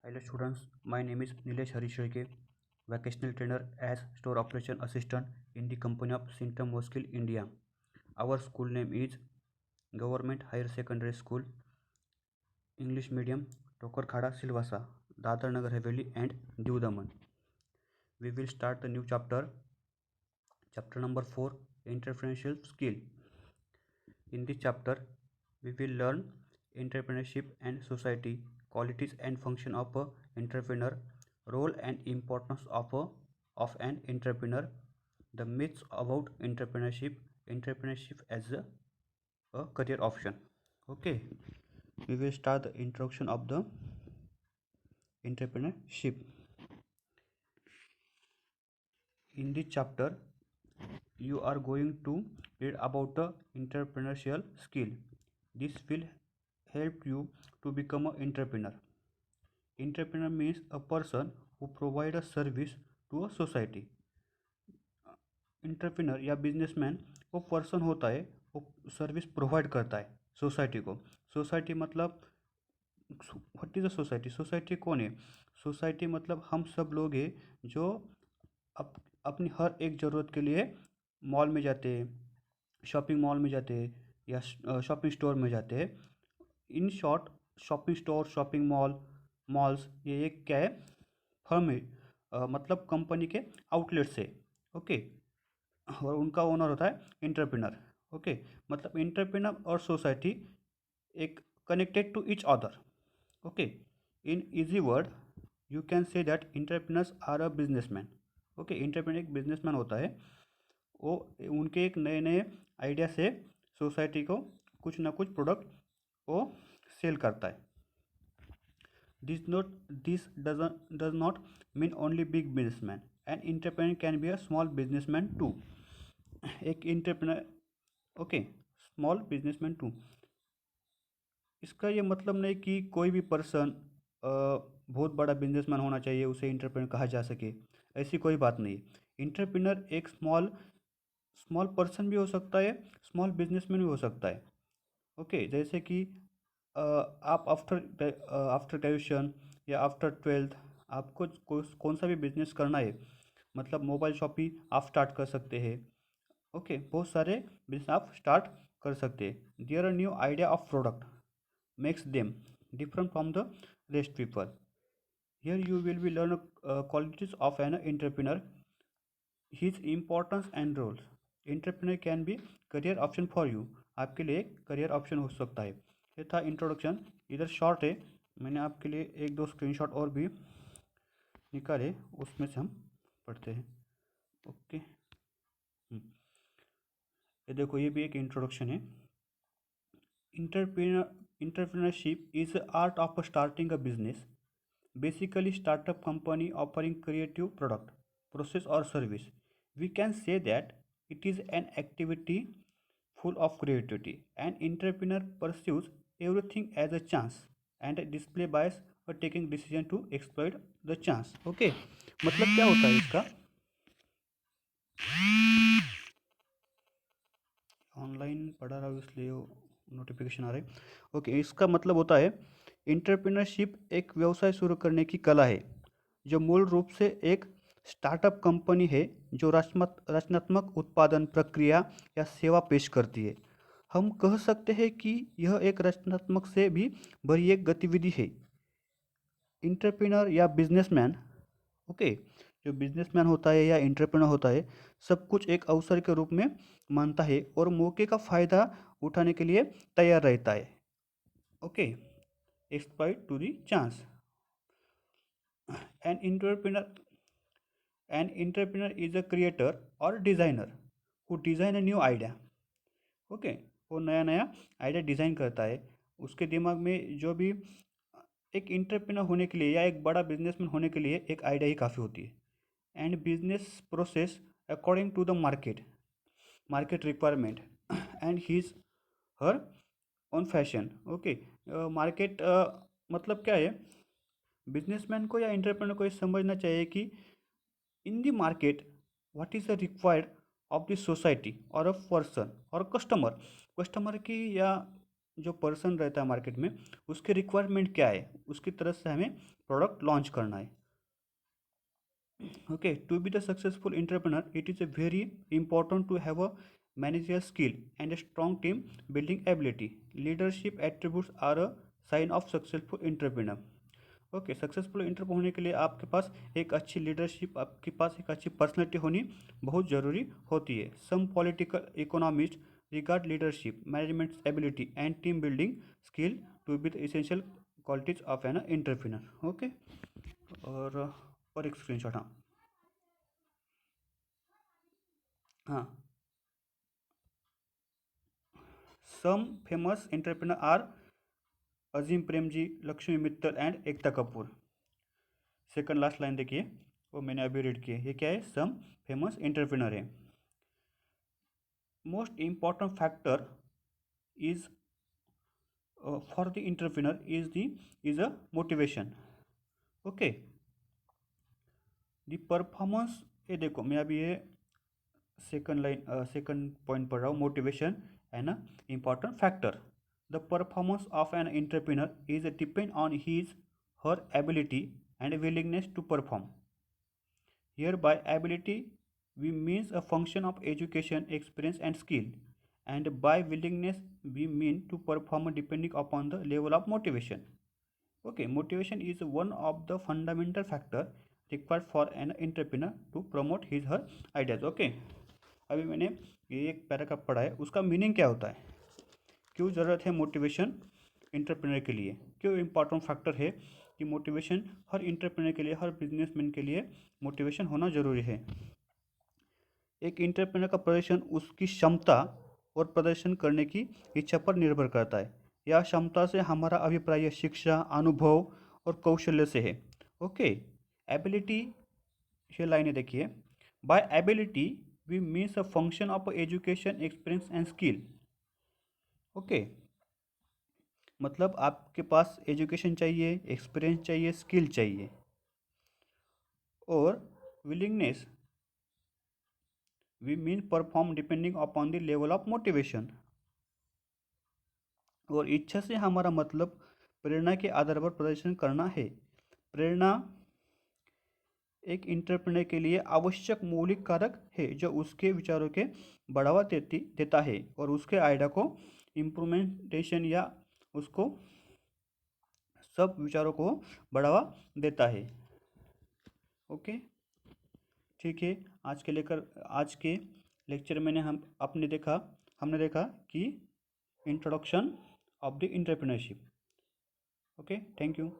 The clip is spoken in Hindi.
Hello students, my name is Nilesh Harishweke, vocational trainer as store operation assistant in the company of Sintam Moskil, India. Our school name is Government Higher Secondary School, English Medium, Tokarkhada, Silvassa, Dadar Nagar Haveli and Diu Daman. We will start the new chapter, chapter number 4, Entrepreneurial Skill. In this chapter, we will learn entrepreneurship and society, qualities and function of a entrepreneur, role and importance of an entrepreneur, the myths about entrepreneurship, entrepreneurship as a career option. Okay, we will start the introduction of the entrepreneurship. In this chapter, you are going to read about the entrepreneurial skill. This will help you to become an entrepreneur. Entrepreneur means a person who provides a service to a society. Entrepreneur या बिजनेसमैन वो पर्सन होता है वो सर्विस प्रोवाइड करता है सोसाइटी को. सोसाइटी मतलब what is a society. Society कौन है. सोसाइटी मतलब हम सब लोग हैं जो अपनी हर एक ज़रूरत के लिए मॉल में जाते हैं, शॉपिंग मॉल में जाते हैं या शॉपिंग स्टोर में जाते हैं. In short shopping store, shopping malls ये एक क्या है, फर्म है. मतलब कंपनी के आउटलेट से. ओके. और उनका ओनर होता है एंटरप्रेन्योर. ओके. मतलब एंटरप्रेन्योर और सोसाइटी एक connected to each other. Okay. In easy word you can say that entrepreneurs are a businessman. Okay. Entrepreneur एक बिजनेसमैन होता है. वो उनके एक नए नए आइडिया से सोसाइटी को कुछ ना कुछ प्रोडक्ट वो सेल करता है. This does not mean only big businessman. An entrepreneur can be a small businessman too. एक entrepreneur. Okay. Small businessman too. इसका ये मतलब नहीं कि कोई भी पर्सन बहुत बड़ा बिजनेसमैन होना चाहिए उसे एंटरप्रेन्योर कहा जा सके. ऐसी कोई बात नहीं. एंटरप्रेन्योर एक स्मॉल स्मॉल पर्सन भी हो सकता है, स्मॉल बिजनेसमैन भी हो सकता है. ओके. जैसे कि आप आफ्टर ग्रेजुएशन या आफ्टर ट्वेल्थ आपको कौन सा भी बिजनेस करना है, मतलब मोबाइल शॉप ही आप स्टार्ट कर सकते हैं. ओके. बहुत सारे बिजनेस आप स्टार्ट कर सकते हैं. There are new idea of product makes them different from the rest people. Here you will be learn qualities of an entrepreneur, his importance and roles. Entrepreneur can be career option for you. आपके लिए एक करियर ऑप्शन हो सकता है. ये था इंट्रोडक्शन. इधर शॉर्ट है, मैंने आपके लिए एक दो स्क्रीनशॉट और भी निकाले, उसमें से हम पढ़ते हैं. ओके. ये देखो, ये भी एक इंट्रोडक्शन है. Entrepreneurship is the art of starting a business. Basically, startup company offering creative product, process or service. We can say that it is an activity full of creativity. An entrepreneur pursues everything as a chance and display bias or taking decision to exploit the chance. Okay. मतलब क्या होता है इसका. ऑनलाइन पढ़ा रहा हूँ इसलिए नोटिफिकेशन आ रहा है. ओके. इसका मतलब होता है एंटरप्रेन्योरशिप एक व्यवसाय शुरू करने की कला है जो मूल रूप से एक स्टार्टअप कंपनी है जो रचनात्मक उत्पादन, प्रक्रिया या सेवा पेश करती है. हम कह सकते हैं कि यह एक रचनात्मक से भी बड़ी एक गतिविधि है. एंटरप्रेन्योर या बिजनेसमैन. ओके. जो बिजनेसमैन होता है या एंटरप्रेन्योर होता है, सब कुछ एक अवसर के रूप में मानता है और मौके का फ़ायदा उठाने के लिए तैयार रहता है. Okay. Exploit to the chance. An entrepreneur is a creator और designer who design a new idea. Okay. वो नया नया आइडिया डिज़ाइन करता है. उसके दिमाग में जो भी एक एंटरप्रेन्योर होने के लिए या एक बड़ा बिजनेसमैन होने के लिए एक आइडिया ही काफ़ी होती है. And business process according to the market requirement and his her own fashion. Okay. Market मतलब क्या है, बिजनेसमैन को या एंटरप्रेन्योर को ये समझना चाहिए कि in the market what is the required of the society और अ पर्सन और कस्टमर की या जो पर्सन रहता है मार्केट में, उसके रिक्वायरमेंट क्या है, उसकी तरफ से हमें प्रोडक्ट लॉन्च करना है। Okay, to be the successful entrepreneur, it is a very important to have a managerial skill and a strong team building ability. Leadership attributes are a sign of successful entrepreneur. Okay, successful entrepreneur होने के लिए आपके पास एक अच्छी लीडरशिप, आपके पास एक अच्छी पर्सनैलिटी होनी बहुत ज़रूरी होती है। Some political economist regard leadership, management ability and team building skill to be the essential qualities of an entrepreneur. Okay, और एक स्क्रीनशॉट। हाँ हाँ, some famous entrepreneur are Azim Premji, Lakshmi Mittal and Ekta Kapoor. Second last line देखिए, वो मैंने अभी रीड की है। ये क्या है? सम फेमस एंटरप्रेन्योर है। Most important factor is for the entrepreneur is a motivation. Okay, the performance, ये देखो मैं अभी ये सेकंड पॉइंट पढ़ रहा हूँ, motivation and a important factor. The performance of an entrepreneur is depend on his her ability and willingness to perform. Here by ability we means a function of education, experience and skill, and by willingness we mean to perform depending upon the level of motivation. Okay, motivation is one of the fundamental factor required for an entrepreneur to promote his her ideas. Okay, अभी मैंने ये एक पैराग्राफ पढ़ा है, उसका मीनिंग क्या होता है, क्यों ज़रूरत है मोटिवेशन इंटरप्रेनर के लिए, क्यों इम्पॉर्टेंट फैक्टर है कि मोटिवेशन हर इंटरप्रेनर के लिए, हर बिजनेसमैन के लिए मोटिवेशन होना ज़रूरी है। एक इंटरप्रेनर का प्रदर्शन उसकी क्षमता और प्रदर्शन करने की इच्छा पर निर्भर करता है। यह क्षमता से हमारा अभिप्राय शिक्षा, अनुभव और कौशल्य से है। ओके, एबिलिटी, ये लाइनें देखिए। By ability we means a function of education, experience and skill. Okay, मतलब आपके पास एजुकेशन चाहिए, एक्सपीरियंस चाहिए, स्किल चाहिए। और willingness we mean perform depending upon the level of motivation. और इच्छा से हमारा मतलब प्रेरणा के आधार पर प्रदर्शन करना है। प्रेरणा एक इंटरप्रेन्योर के लिए आवश्यक मौलिक कारक है जो उसके विचारों के बढ़ावा देता है और उसके आइडिया को इम्प्रूवमेंटेशन या उसको सब विचारों को बढ़ावा देता है। ओके, ठीक है। आज के लेक्चर में हमने देखा कि introduction of the entrepreneurship. Okay, thank you.